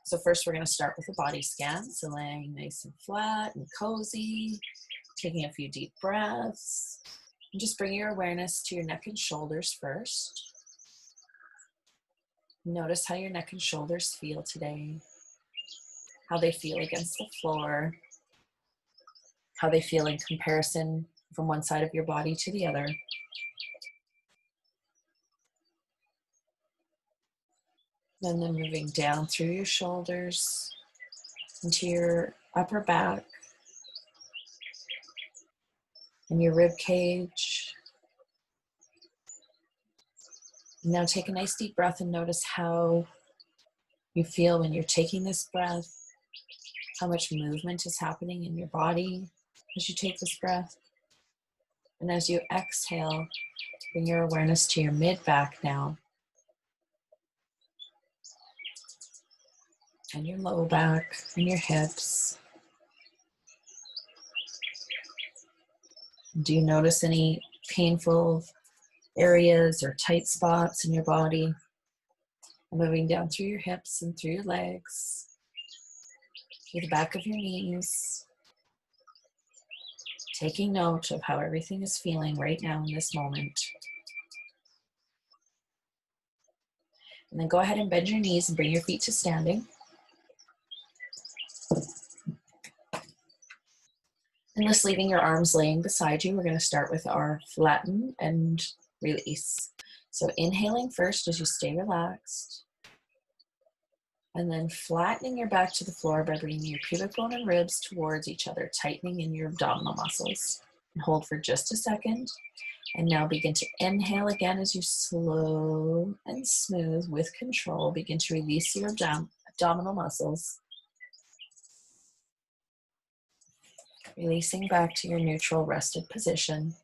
So first we're going to start with a body scan. So laying nice and flat and cozy, taking a few deep breaths. And just bring your awareness to your neck and shoulders first. Notice how your neck and shoulders feel today, how they feel against the floor, how they feel in comparison from one side of your body to the other. And then moving down through your shoulders into your upper back and your rib cage. Now take a nice deep breath and notice how you feel when you're taking this breath, how much movement is happening in your body as you take this breath. And as you exhale, bring your awareness to your mid-back now. And your low back and your hips. Do you notice any painful areas or tight spots in your body? Moving down through your hips and through your legs, through the back of your knees. Taking note of how everything is feeling right now in this moment. And then go ahead and bend your knees and bring your feet to standing. And just leaving your arms laying beside you, we're going to start with our flatten and release. So inhaling first as you stay relaxed. And then flattening your back to the floor by bringing your pubic bone and ribs towards each other, tightening in your abdominal muscles. And hold for just a second. And now begin to inhale again as you slow and smooth with control. Begin to release your abdominal muscles. Releasing back to your neutral rested position.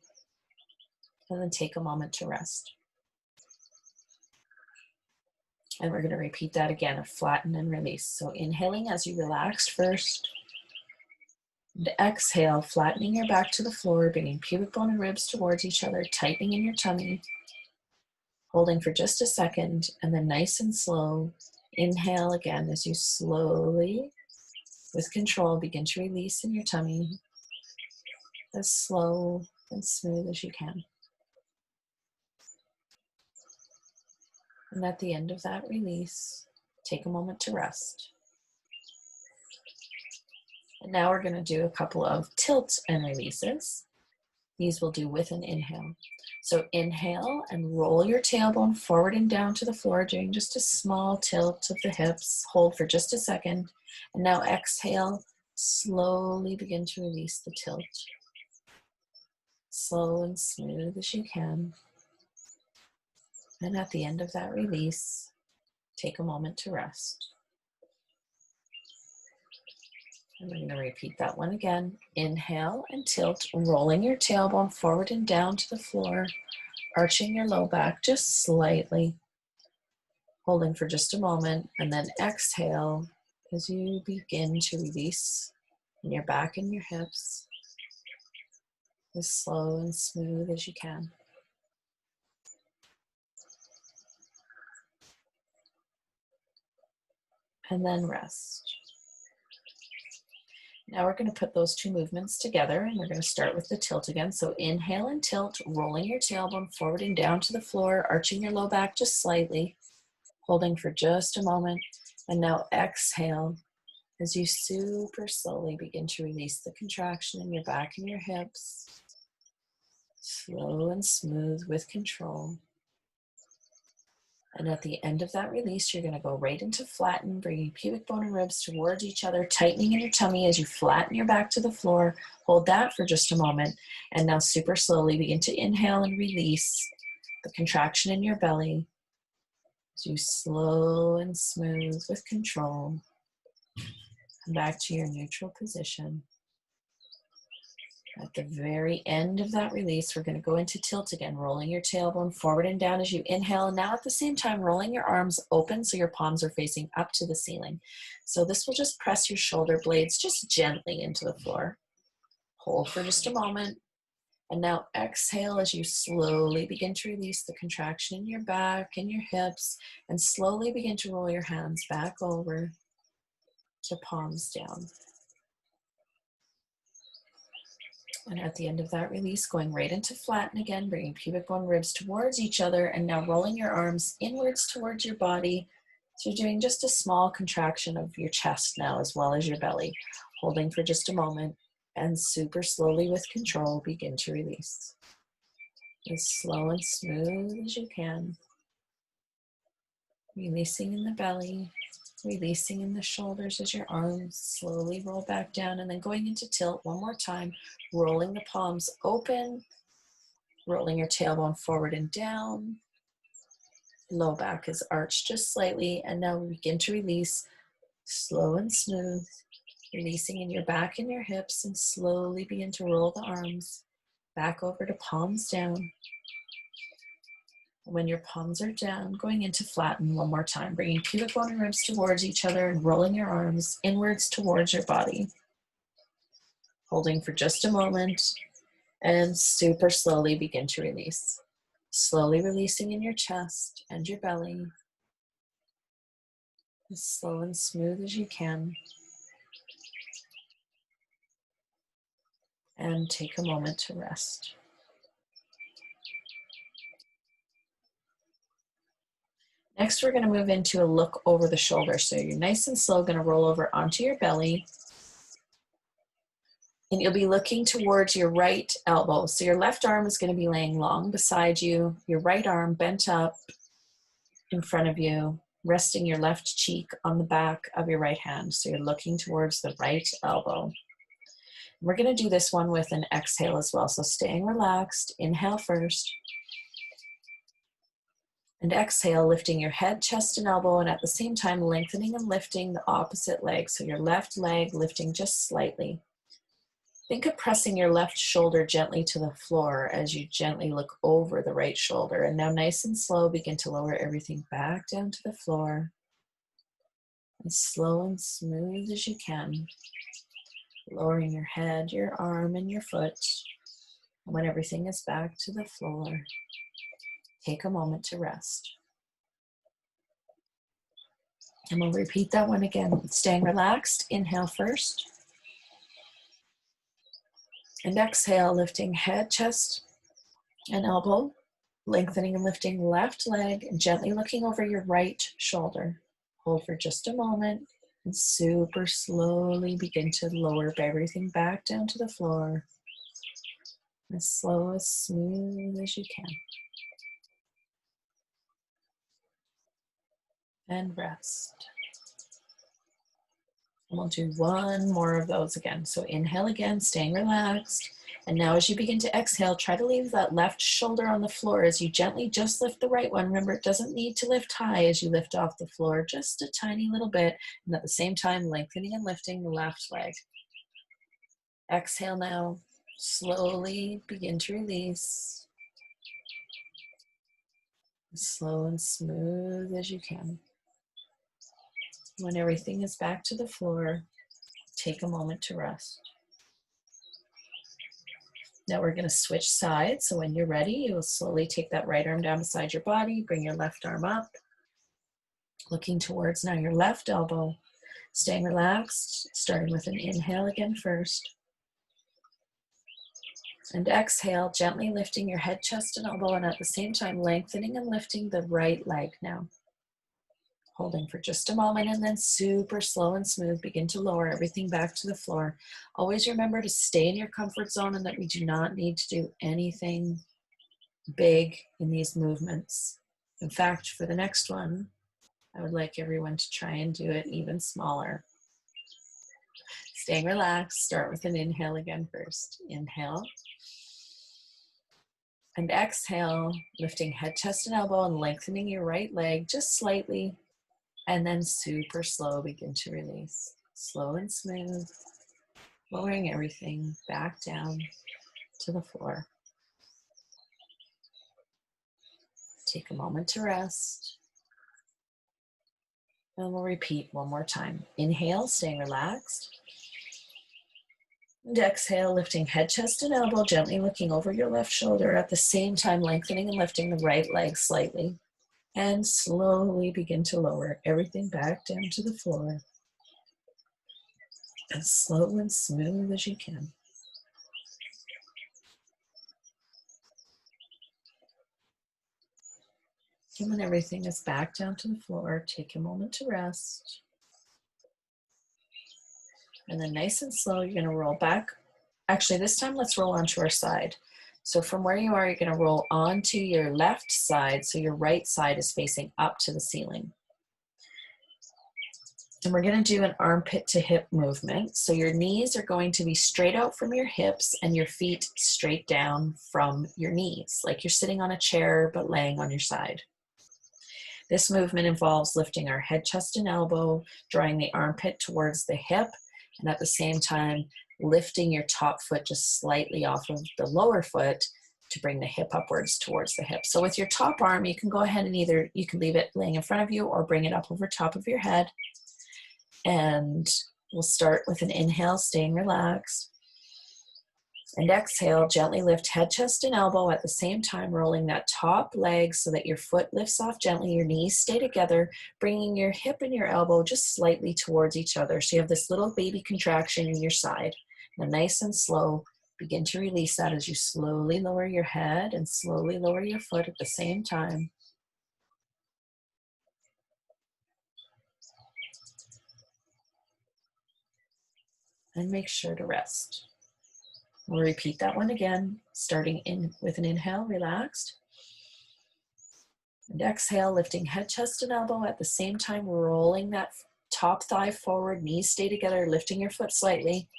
And then take a moment to rest. And we're going to repeat that again of flatten and release. So inhaling as you relax first. And exhale, flattening your back to the floor, bringing pubic bone and ribs towards each other, tightening in your tummy. Holding for just a second, and then nice and slow, inhale again as you slowly With control, begin to release in your tummy as slow and smooth as you can. And at the end of that release, take a moment to rest. And now we're going to do a couple of tilts and releases. These we'll do with an inhale. So inhale and roll your tailbone forward and down to the floor, doing just a small tilt of the hips. Hold for just a second. And now exhale, slowly begin to release the tilt. Slow and smooth as you can. And at the end of that release, take a moment to rest. And we're going to repeat that one again. Inhale and tilt, rolling your tailbone forward and down to the floor, arching your low back just slightly, holding for just a moment, and then exhale as you begin to release in your back and your hips as slow and smooth as you can. And then rest. Now we're going to put those two movements together, and we're going to start with the tilt again. So inhale and tilt, rolling your tailbone forward and down to the floor, arching your low back just slightly, holding for just a moment. And now exhale as you super slowly begin to release the contraction in your back and your hips. Slow and smooth with control. And at the end of that release, you're going to go right into flatten, bringing pubic bone and ribs towards each other, tightening in your tummy as you flatten your back to the floor. Hold that for just a moment. And now super slowly begin to inhale and release the contraction in your belly as you slow and smooth with control. Come back to your neutral position. At the very end of that release, we're going to go into tilt again, rolling your tailbone forward and down as you inhale. And now at the same time, rolling your arms open so your palms are facing up to the ceiling. So this will just press your shoulder blades just gently into the floor. Hold for just a moment. And now exhale as you slowly begin to release the contraction in your back and your hips, and slowly begin to roll your hands back over to palms down. And at the end of that release, going right into flatten again, bringing pubic bone ribs towards each other, and now rolling your arms inwards towards your body. So you're doing just a small contraction of your chest now, as well as your belly. Holding for just a moment, and super slowly with control, begin to release. As slow and smooth as you can. Releasing in the belly, releasing in the shoulders as your arms slowly roll back down, and then going into tilt one more time, rolling the palms open, rolling your tailbone forward and down. Low back is arched just slightly, and now we begin to release slow and smooth, releasing in your back and your hips, and slowly begin to roll the arms back over to palms down. When your palms are down, going into flatten one more time, bringing pubic bone and ribs towards each other and rolling your arms inwards towards your body. Holding for just a moment, and super slowly begin to release. Slowly releasing in your chest and your belly, as slow and smooth as you can. And take a moment to rest. Next, we're going to move into a look over the shoulder. So you're nice and slow, going to roll over onto your belly. And you'll be looking towards your right elbow. So your left arm is going to be laying long beside you, your right arm bent up in front of you, resting your left cheek on the back of your right hand. So you're looking towards the right elbow. We're going to do this one with an exhale as well. So staying relaxed, inhale first. And exhale, lifting your head, chest, and elbow, and at the same time lengthening and lifting the opposite leg. So your left leg lifting just slightly. Think of pressing your left shoulder gently to the floor as you gently look over the right shoulder. And now nice and slow, begin to lower everything back down to the floor. As slow and smooth as you can. Lowering your head, your arm, and your foot. And when everything is back to the floor, take a moment to rest. And we'll repeat that one again. Staying relaxed, inhale first. And exhale, lifting head, chest, and elbow. Lengthening and lifting left leg and gently looking over your right shoulder. Hold for just a moment and super slowly begin to lower everything back down to the floor. As slow, as smooth as you can. And rest. And we'll do one more of those again. So inhale again, staying relaxed. And now as you begin to exhale, try to leave that left shoulder on the floor as you gently just lift the right one. Remember, it doesn't need to lift high as you lift off the floor, just a tiny little bit. And at the same time, lengthening and lifting the left leg. Exhale now. Slowly begin to release. As slow and smooth as you can. When everything is back to the floor, take a moment to rest. Now we're going to switch sides. So when you're ready, you will slowly take that right arm down beside your body, bring your left arm up, looking towards now your left elbow, staying relaxed, starting with an inhale again first. And exhale, gently lifting your head, chest, and elbow, and at the same time lengthening and lifting the right leg now. Holding for just a moment and then super slow and smooth, begin to lower everything back to the floor. Always remember to stay in your comfort zone and that we do not need to do anything big in these movements. In fact, for the next one, I would like everyone to try and do it even smaller. Staying relaxed, start with an inhale again first. Inhale. And exhale, lifting head, chest, and elbow and lengthening your right leg just slightly. And then super slow, begin to release. Slow and smooth, lowering everything back down to the floor. Take a moment to rest. And we'll repeat one more time. Inhale, staying relaxed. And exhale, lifting head, chest, and elbow, gently looking over your left shoulder, at the same time lengthening and lifting the right leg slightly. And slowly begin to lower everything back down to the floor. As slow and smooth as you can. And when everything is back down to the floor, take a moment to rest. And then nice and slow, you're going to roll back. Actually, this time let's roll onto our side. So from where you are, you're going to roll onto your left side, so your right side is facing up to the ceiling. And we're going to do an armpit to hip movement. So your knees are going to be straight out from your hips and your feet straight down from your knees, like you're sitting on a chair but laying on your side. This movement involves lifting our head, chest, and elbow, drawing the armpit towards the hip, and at the same time, lifting your top foot just slightly off of the lower foot to bring the hip upwards towards the hip. So with your top arm, you can go ahead and you can leave it laying in front of you or bring it up over top of your head. And we'll start with an inhale, staying relaxed. And exhale, gently lift head, chest, and elbow, at the same time rolling that top leg so that your foot lifts off gently, your knees stay together, bringing your hip and your elbow just slightly towards each other. So you have this little baby contraction in your side. Now nice and slow, begin to release that as you slowly lower your head and slowly lower your foot at the same time. And make sure to rest. We'll repeat that one again, starting in with an inhale, relaxed. And exhale, lifting head, chest, and elbow, at the same time rolling that top thigh forward, knees stay together, lifting your foot slightly,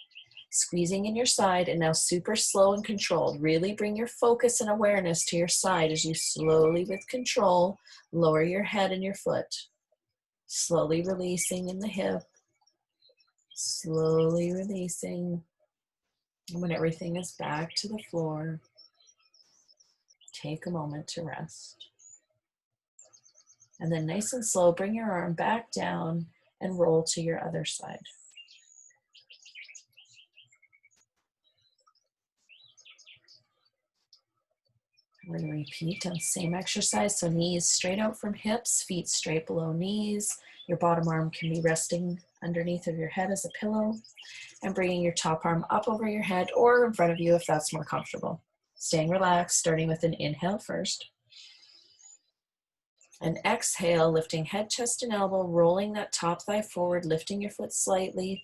squeezing in your side, and now super slow and controlled. Really bring your focus and awareness to your side as you slowly, with control, lower your head and your foot. Slowly releasing in the hip, slowly releasing. And when everything is back to the floor, take a moment to rest. And then nice and slow, bring your arm back down and roll to your other side. We're going to repeat on the same exercise. So knees straight out from hips, feet straight below knees. Your bottom arm can be resting underneath of your head as a pillow, and bringing your top arm up over your head or in front of you if that's more comfortable. Staying relaxed, starting with an inhale first. And exhale, lifting head, chest, and elbow, rolling that top thigh forward, lifting your foot slightly,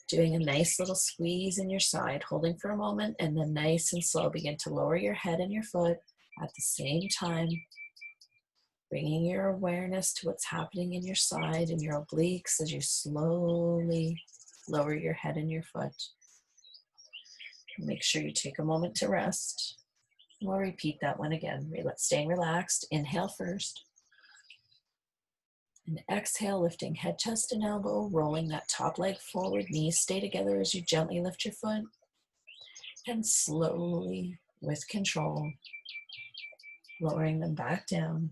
doing a nice little squeeze in your side, holding for a moment, and then nice and slow begin to lower your head and your foot at the same time, bringing your awareness to what's happening in your side and your obliques as you slowly lower your head and your foot. Make sure you take a moment to rest. We'll repeat that one again. Staying relaxed, inhale first. And exhale, lifting head, chest, and elbow, rolling that top leg forward, knees stay together as you gently lift your foot. And slowly, with control, lowering them back down.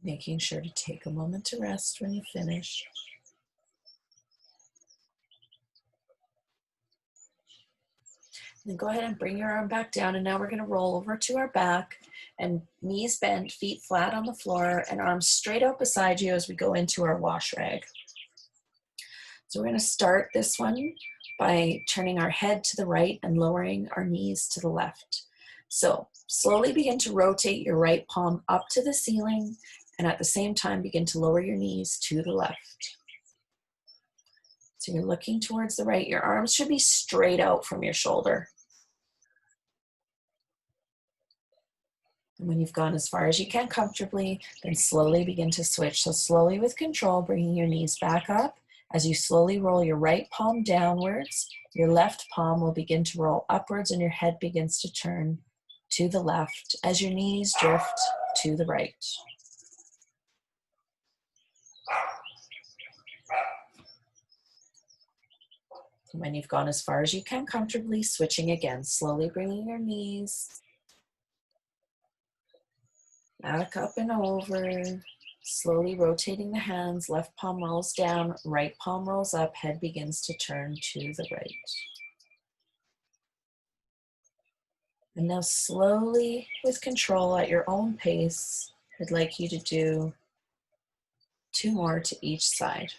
Making sure to take a moment to rest when you finish. Then go ahead and bring your arm back down, and now we're going to roll over to our back and knees bent, feet flat on the floor, and arms straight out beside you as we go into our wash rag. So we're going to start this one by turning our head to the right and lowering our knees to the left. So slowly begin to rotate your right palm up to the ceiling, and at the same time begin to lower your knees to the left. So you're looking towards the right. Your arms should be straight out from your shoulder. And when you've gone as far as you can comfortably, then slowly begin to switch. So slowly with control, bringing your knees back up. As you slowly roll your right palm downwards, your left palm will begin to roll upwards and your head begins to turn to the left as your knees drift to the right. When you've gone as far as you can comfortably, switching again, slowly bringing your knees back up and over, slowly rotating the hands, left palm rolls down, right palm rolls up, head begins to turn to the right. And now slowly, with control at your own pace, I'd like you to do 2 more to each side.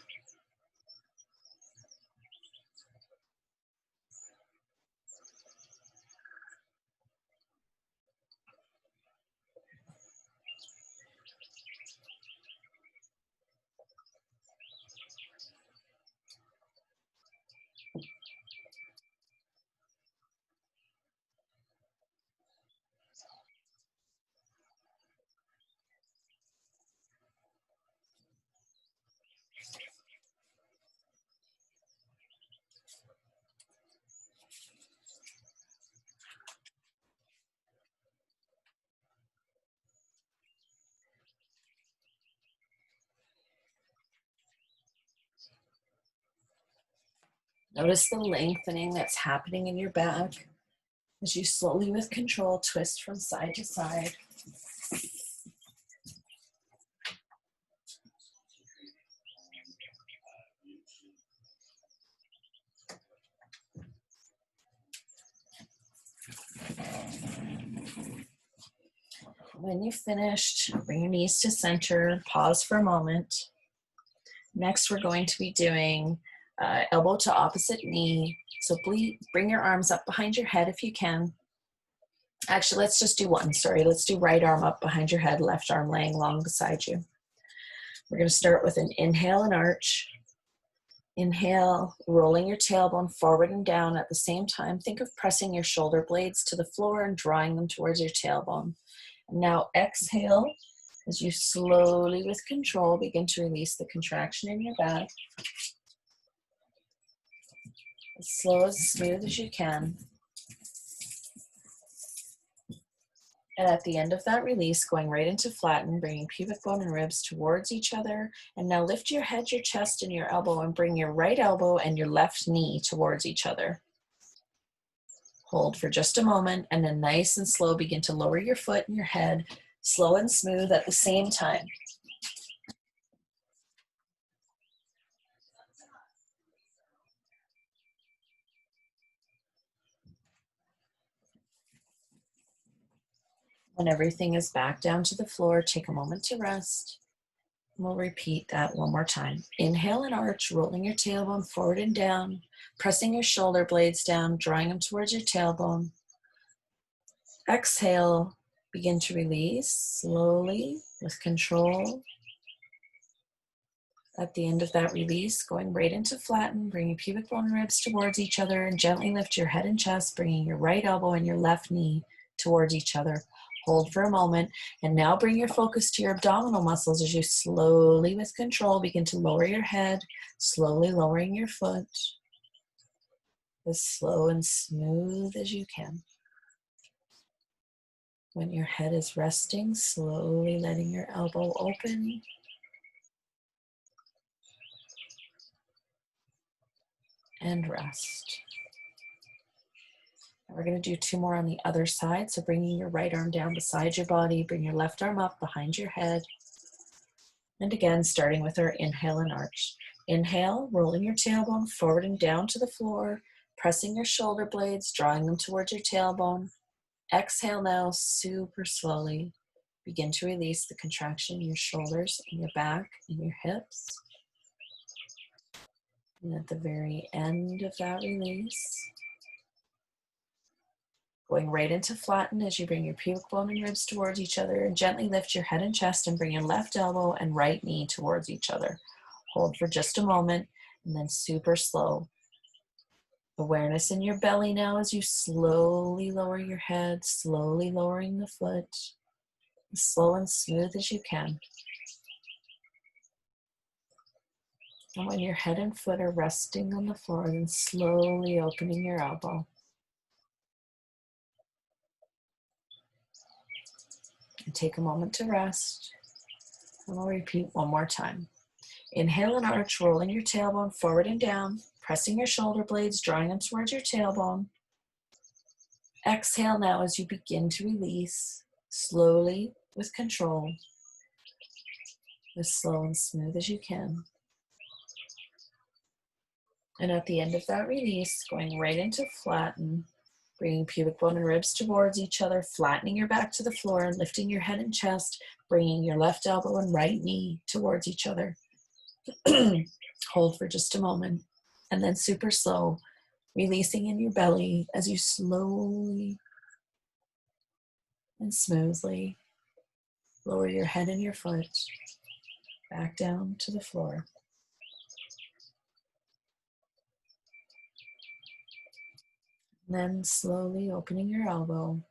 Notice the lengthening that's happening in your back as you slowly, with control, twist from side to side. When you've finished, bring your knees to center, pause for a moment. Next, we're going to be doing elbow to opposite knee. So bring your arms up behind your head if you can. Actually, let's just do one, sorry. Let's do right arm up behind your head, left arm laying long beside you. We're gonna start with an inhale and arch. Inhale, rolling your tailbone forward and down at the same time. Think of pressing your shoulder blades to the floor and drawing them towards your tailbone. And now exhale as you slowly, with control, begin to release the contraction in your back. As slow as smooth as you can. And at the end of that release, going right into flatten, bringing pubic bone and ribs towards each other. And now lift your head, your chest, and your elbow, and bring your right elbow and your left knee towards each other. Hold for just a moment, and then nice and slow, begin to lower your foot and your head, slow and smooth at the same time. When everything is back down to the floor, take a moment to rest. We'll repeat that one more time. Inhale and arch, rolling your tailbone forward and down, pressing your shoulder blades down, drawing them towards your tailbone. Exhale, begin to release slowly with control. At the end of that release, going right into flatten, bring your pubic bone and ribs towards each other and gently lift your head and chest, bringing your right elbow and your left knee towards each other. Hold for a moment, and now bring your focus to your abdominal muscles as you slowly, with control, begin to lower your head, slowly lowering your foot, as slow and smooth as you can. When your head is resting, slowly letting your elbow open. And rest. We're going to do 2 more on the other side. So bringing your right arm down beside your body, bring your left arm up behind your head. And again, starting with our inhale and arch. Inhale, rolling your tailbone forward and down to the floor, pressing your shoulder blades, drawing them towards your tailbone. Exhale now, super slowly. Begin to release the contraction in your shoulders, in your back, in your hips. And at the very end of that release, going right into flatten as you bring your pubic bone and ribs towards each other and gently lift your head and chest and bring your left elbow and right knee towards each other. Hold for just a moment and then super slow. Awareness in your belly now as you slowly lower your head, slowly lowering the foot, as slow and smooth as you can. And when your head and foot are resting on the floor, then slowly opening your elbow. And take a moment to rest. And we'll repeat one more time. Inhale and arch, rolling your tailbone forward and down, pressing your shoulder blades, drawing them towards your tailbone. Exhale now as you begin to release, slowly with control, as slow and smooth as you can. And at the end of that release, going right into flatten, bringing pubic bone and ribs towards each other, flattening your back to the floor, lifting your head and chest, bringing your left elbow and right knee towards each other. Hold for just a moment, and then super slow, releasing in your belly as you slowly and smoothly lower your head and your foot back down to the floor. And then slowly opening your elbow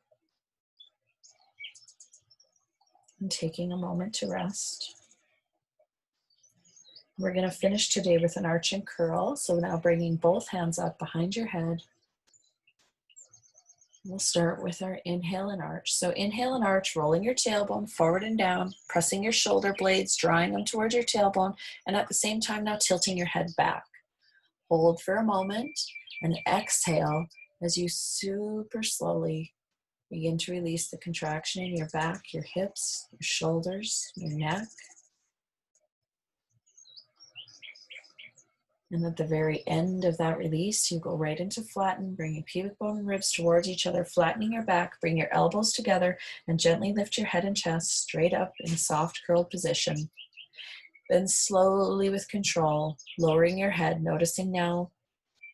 and taking a moment to rest. We're going to finish today with an arch and curl. So now bringing both hands up behind your head. We'll start with our inhale and arch. So inhale and arch, rolling your tailbone forward and down, pressing your shoulder blades, drawing them towards your tailbone, and at the same time now tilting your head back. Hold for a moment and exhale as you super slowly begin to release the contraction in your back, your hips, your shoulders, your neck. And at the very end of that release, you go right into flatten, bring your pubic bone and ribs towards each other, flattening your back, bring your elbows together, and gently lift your head and chest straight up in a soft curled position. Then slowly with control, lowering your head, noticing now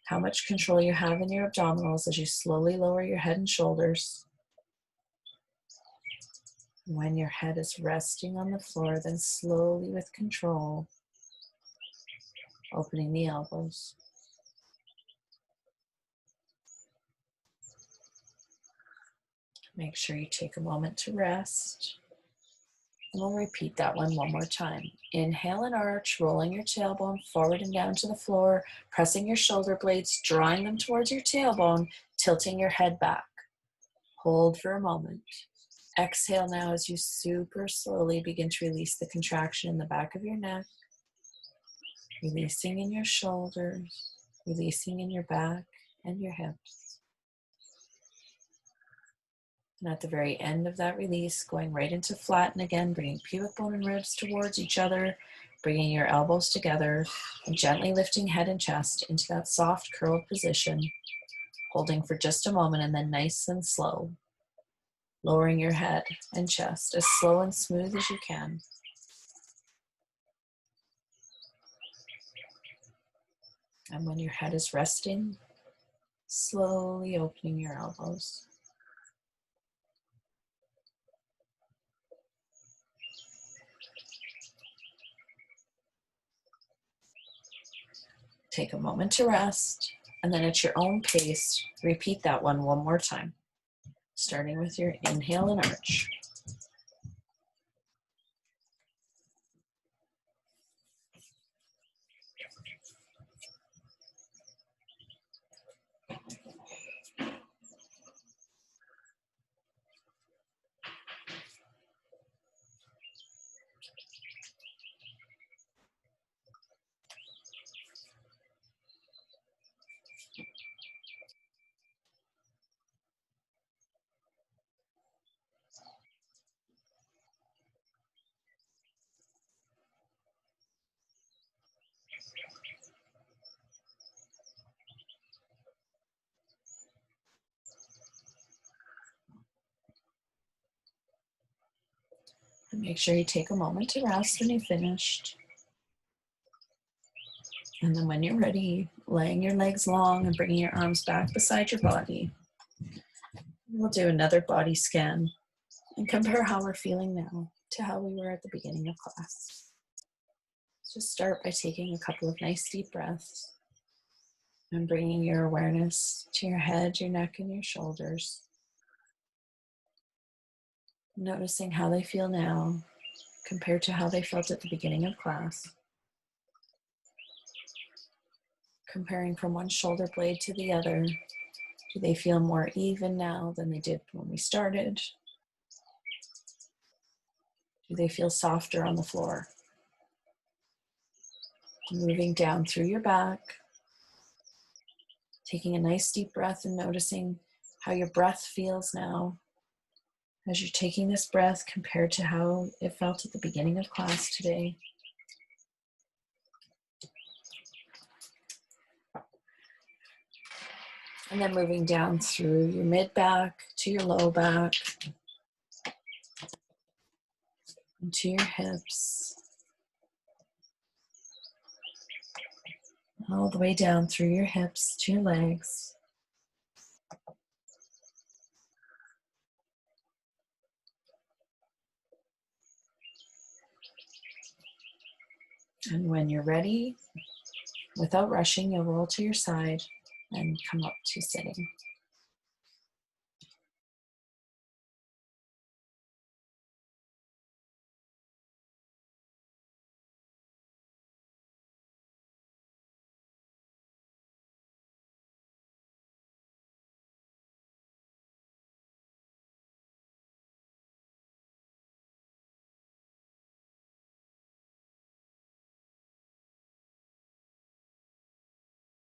how much control you have in your abdominals as you slowly lower your head and shoulders. When your head is resting on the floor, then slowly with control, opening the elbows. Make sure you take a moment to rest. And we'll repeat that one more time. Inhale and arch, rolling your tailbone forward and down to the floor, pressing your shoulder blades, drawing them towards your tailbone, tilting your head back. Hold for a moment. Exhale now as you super slowly begin to release the contraction in the back of your neck, releasing in your shoulders, releasing in your back and your hips. And at the very end of that release, going right into flatten again, bringing pubic bone and ribs towards each other, bringing your elbows together, and gently lifting head and chest into that soft curled position, holding for just a moment and then nice and slow. lowering your head and chest as slow and smooth as you can. And when your head is resting, slowly opening your elbows. Take a moment to rest, and then at your own pace, repeat that one more time, starting with your inhale and arch. And make sure you take a moment to rest when you've finished. And then when you're ready, laying your legs long and bringing your arms back beside your body. We'll do another body scan and compare how we're feeling now to how we were at the beginning of class. So start by taking a couple of nice deep breaths and bringing your awareness to your head, your neck, and your shoulders. Noticing how they feel now compared to how they felt at the beginning of class. Comparing from one shoulder blade to the other, do they feel more even now than they did when we started? Do they feel softer on the floor? Moving down through your back, taking a nice deep breath and noticing how your breath feels now as you're taking this breath compared to how it felt at the beginning of class today. And then moving down through your mid-back to your low back, into your hips, all the way down through your hips to your legs. And when you're ready, without rushing, you'll roll to your side and come up to sitting.